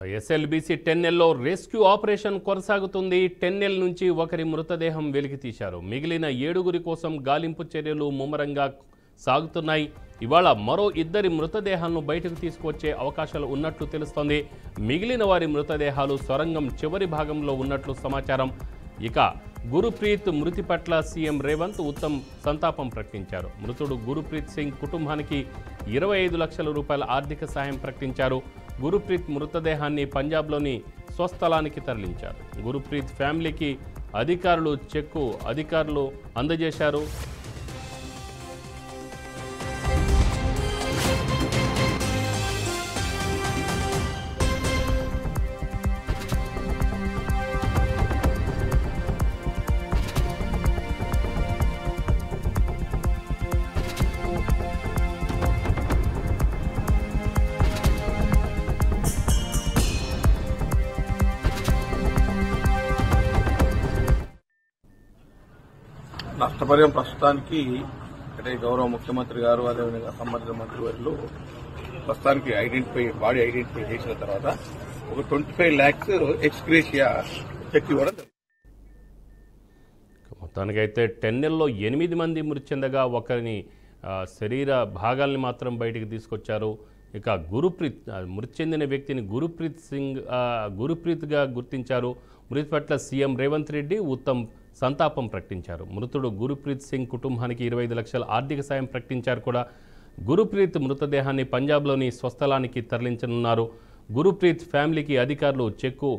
SLBC టెన్నెల్లో rescue operation కొనసాగుతుంది. Tunnel నుంచి ఒకరి మృతదేహం వెలికి తీశారు. మిగిలిన 7గురి కోసం గాలింపు చర్యలు ముమ్మరంగా సాగుతున్నాయి. ఇవాళ మరో 2 మృతదేహాలను బయటకు తీసుకువచ్చే అవకాశాలు ఉన్నట్లు తెలుస్తోంది. మిగిలిన వారి మృతదేహాలు సొరంగం చివరి భాగంలో ఉన్నట్లు సమాచారం. ఇక గురుప్రీత్ మృతి పట్ల సీఎం రేవంత్ ఉత్తమ్ సంతాపం ప్రకటించారు. మృతుడు గురుప్రీత్ సింగ్ కుటుంబానికి 25 లక్షల రూపాయల ఆర్థిక సాయం ప్రకటించారు. గురుప్రీత్ మృతదేహాన్ని పంజాబ్లోని స్వస్థలానికి తరలించారు. గురుప్రీత్ ఫ్యామిలీకి అధికారులు అందజేశారు. నష్టపరిహారం ప్రస్తుతానికి అంటే గౌరవ ముఖ్యమంత్రి గారు అదేవిధంగా సంబంధిత మంత్రి వారిలో ప్రస్తుతానికి బాడీ ఐడెంటిఫై చేసిన తర్వాత ఒక 25 lakhs ఎక్స్గ్రేషియా చెక్ ఇవ్వడం. మొత్తానికైతే టెన్నెల్లో 8 మంది మృతి చెందగా ఒకరిని శరీర భాగాల్ని మాత్రం బయటికి తీసుకొచ్చారు. ఇక మృతి చెందిన వ్యక్తిని గురుప్రీత్గా గుర్తించారు. మృతి పట్ల సీఎం రేవంత్ రెడ్డి ఉత్తమ్ సంతాపం ప్రకటించారు. మృతుడు గురుప్రీత్ సింగ్ కుటుంబానికి 25 లక్షల ఆర్థిక సాయం ప్రకటించారు. కూడా గురుప్రీత్ మృతదేహాన్ని పంజాబ్లోని స్వస్థలానికి తరలించనున్నారు. గురుప్రీత్ ఫ్యామిలీకి అధికారులు చెక్కు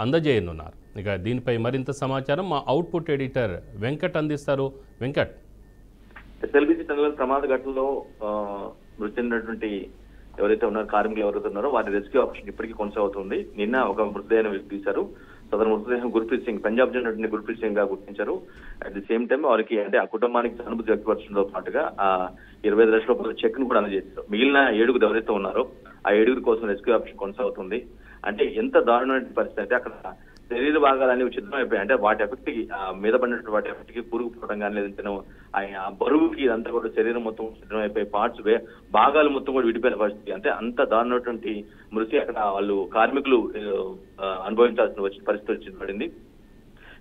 అందజేయనున్నారు. ఇక దీనిపై మరింత సమాచారం మా అవుట్పుట్ ఎడిటర్ వెంకట్ అందిస్తారు. వెంకట్, ఎస్ఎల్బీసీ టన్నెల్ ప్రమాద ఘటనలో మృతి చెందినటువంటి ఎవరైతే ఉన్నారో కార్మికులు ఎవరైతే ఉన్నారో వారి రెస్క్యూ ఆపరేషన్ ఇప్పటికీ కొనసాగుతుంది. నిన్న ఒక మృతదేహాన్ని వెలికి తీశారు. సదరు మృతదేహం గురుప్రీత్ సింగ్, పంజాబ్ చెందినటువంటి గురుప్రీత్ సింగ్ గా గుర్తించారు. అట్ ది సేమ్ టైం వారికి అంటే ఆ కుటుంబానికి సానుభూతి వ్యక్తపరచడంతో పాటుగా ఆ 25 లక్షల రూపాయల చెక్ ను కూడా అందజేశారు. మిగిలిన 7గురు ఎవరైతే ఉన్నారో ఆ 7గురి కోసం రెస్క్యూ ఆపరేషన్ కొనసాగుతుంది. అంటే ఎంత దారుణమైన పరిస్థితి అంటే అక్కడ శరీర భాగాలన్నీ చిత్రమైపోయాయి. అంటే వాటి ఎఫెక్ట్ మీద పడినటువంటి వాటి ఎఫెక్ట్ కి పురుగుపోవడం కానీ లేదంటే ఆ బరువుకి ఇదంతా కూడా శరీరం మొత్తం చిత్రమైపోయి పార్ట్స్ భాగాలు మొత్తం కూడా విడిపోయిన పరిస్థితి. అంటే అంత దారుణమైనటువంటి మృతి అక్కడ వాళ్ళు కార్మికులు అనుభవించాల్సిన పరిస్థితి పడింది.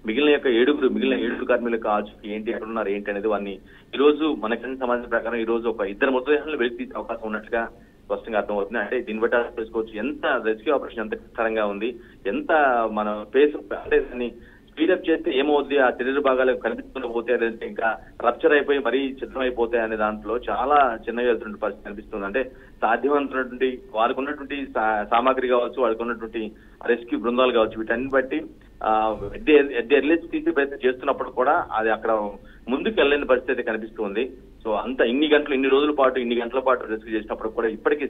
మిగిలిన 7 కార్మికుల కావచ్చు ఏంటి ఎక్కడ ఉన్నారు ఏంటి అనేది వారిని ఈ రోజు మనకి సమాచారం ప్రకారం ఈ రోజు ఒక 2 మృతదేహాలను వెలికి తీసే అవకాశం ఉన్నట్లుగా స్పష్టంగా అర్థమవుతుంది. అంటే దీన్ని బట్టి తెలుసుకోవచ్చు ఎంత రెస్క్యూ ఆపరేషన్ ఎంత కష్టంగా ఉంది, ఎంత మన పేస్ అంటే దాన్ని స్పీడప్ చేస్తే ఏమవుతుంది, ఆ శరీర భాగాలు కనిపించకుండా పోతాయి లేదంటే ఇంకా రప్చర్ అయిపోయి మరీ చిత్రమైపోతాయి అనే దాంట్లో చాలా చిన్నగా వెళ్తున్న పరిస్థితి కనిపిస్తుంది. అంటే సాధ్యమైనటువంటి వారికి ఉన్నటువంటి సామాగ్రి కావచ్చు, వారికి ఉన్నటువంటి రెస్క్యూ బృందాలు కావచ్చు, వీటన్ని బట్టి ఎర్లీస్ట్ తీసి ప్రయత్నం చేస్తున్నప్పుడు కూడా అది అక్కడ ముందుకు వెళ్ళలేని పరిస్థితి కనిపిస్తుంది. సో అంత ఇన్ని రోజుల పాటు రెస్క్యూ చేసినప్పుడు కూడా ఇప్పటికీ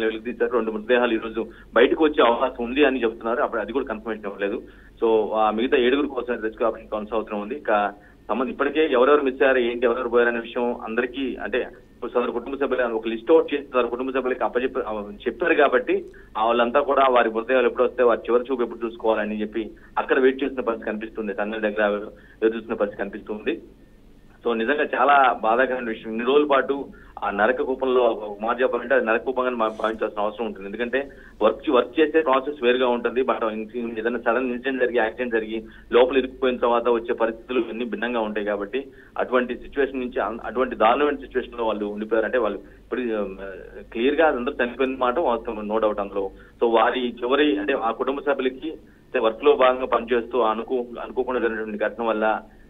వెలికి తీశారు. 2 మృతదేహాలు ఈ రోజు బయటకు వచ్చే అవకాశం ఉంది అని చెబుతున్నారు. అప్పుడు అది కూడా కన్ఫర్మేషన్ ఇవ్వలేదు. సో ఆ మిగతా 7గురి కోసం రెస్క్యూ ఆపరేషన్ కొనసాగుతూ ఉంది. ఇక ఇప్పటికే ఎవరెవరు మిస్ అయ్యారు ఏంటి ఎవరెవరు పోయారనే విషయం అందరికీ అంటే సదరు కుటుంబ సభ్యులు ఒక లిస్ట్ అవుట్ చేసి సదరు కుటుంబ సభ్యులకి చెప్పారు కాబట్టి వాళ్ళంతా కూడా వారి మృతదేహాలు ఎప్పుడు వస్తే వారి చివరి చూపు ఎప్పుడు చూసుకోవాలని చెప్పి అక్కడ వెయిట్ చేసిన పరిస్థితి కనిపిస్తుంది. టన్నెల్ దగ్గర ఎదురు చూసిన పరిస్థితి కనిపిస్తుంది. సో నిజంగా చాలా బాధాకరమైన విషయం. ఇన్ని రోజుల పాటు ఆ నరక కూపంలో మాట చెప్పాలంటే అది నరక కూపంగా భావించాల్సిన అవసరం ఉంటుంది. ఎందుకంటే వర్క్ చేసే ప్రాసెస్ వేరుగా ఉంటుంది. బట్ ఏదైనా సడన్ యాక్సిడెంట్ జరిగి లోపల ఇరుక్కుపోయిన తర్వాత వచ్చే పరిస్థితులు అన్ని భిన్నంగా ఉంటాయి. కాబట్టి అటువంటి సిచ్యువేషన్ నుంచి అటువంటి దారుణమైన సిచ్యువేషన్ లో వాళ్ళు ఉండిపోయారు. అంటే వాళ్ళు ఇప్పుడు క్లియర్ గా అందరూ చనిపోయిన మాట వాస్తవం, నో డౌట్ అందులో. సో వారి చివరి అంటే ఆ కుటుంబ సభ్యులకి వర్క్ లో భాగంగా పనిచేస్తూ అనుకోకుండా జరిగినటువంటి ఘటన వల్ల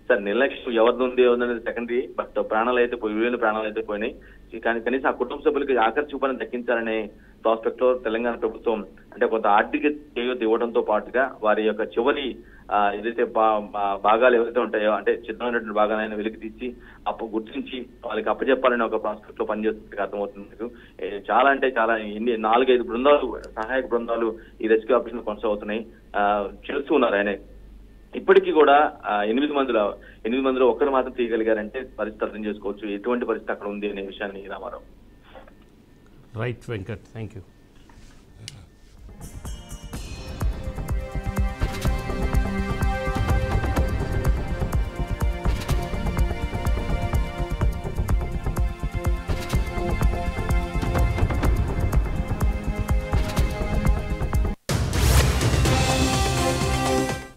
సార్ నిర్లక్ష్యం ఎవరిది ఉంది అనేది సెకండరీ. బట్ ప్రాణాలు అయితే పోయినాయి. కానీ కనీసం ఆ కుటుంబ సభ్యులకి ఆఖరి చూపాలని దక్కించాలనే ప్రాస్పెక్ట్ లో తెలంగాణ ప్రభుత్వం అంటే కొంత ఆర్థిక చేయూత ఇవ్వడంతో పాటుగా వారి యొక్క చివరి ఏదైతే భాగాలు ఎవరైతే ఉంటాయో అంటే చిత్రమైనటువంటి భాగాలైనా వెలికి తీసి గుర్తించి వాళ్ళకి అప్పచెప్పాలని ఒక ప్రాస్పెక్ట్ లో పనిచేస్తున్నట్టు అర్థమవుతుంది. చాలా అంటే చాలా 4-5 బృందాలు సహాయక బృందాలు ఈ రెస్క్యూ ఆపరేషన్ కొనసాగుతున్నాయి. చేస్తూ ఉన్నారు. ఆయన ఇప్పటికీ కూడా 8 మందిలో ఒక్కరు మాత్రం తీయగలిగారంటే పరిస్థితి అర్థం చేసుకోవచ్చు ఎటువంటి పరిస్థితి అక్కడ ఉంది అనే విషయాన్ని Ramarao. Right Venkat, thank you.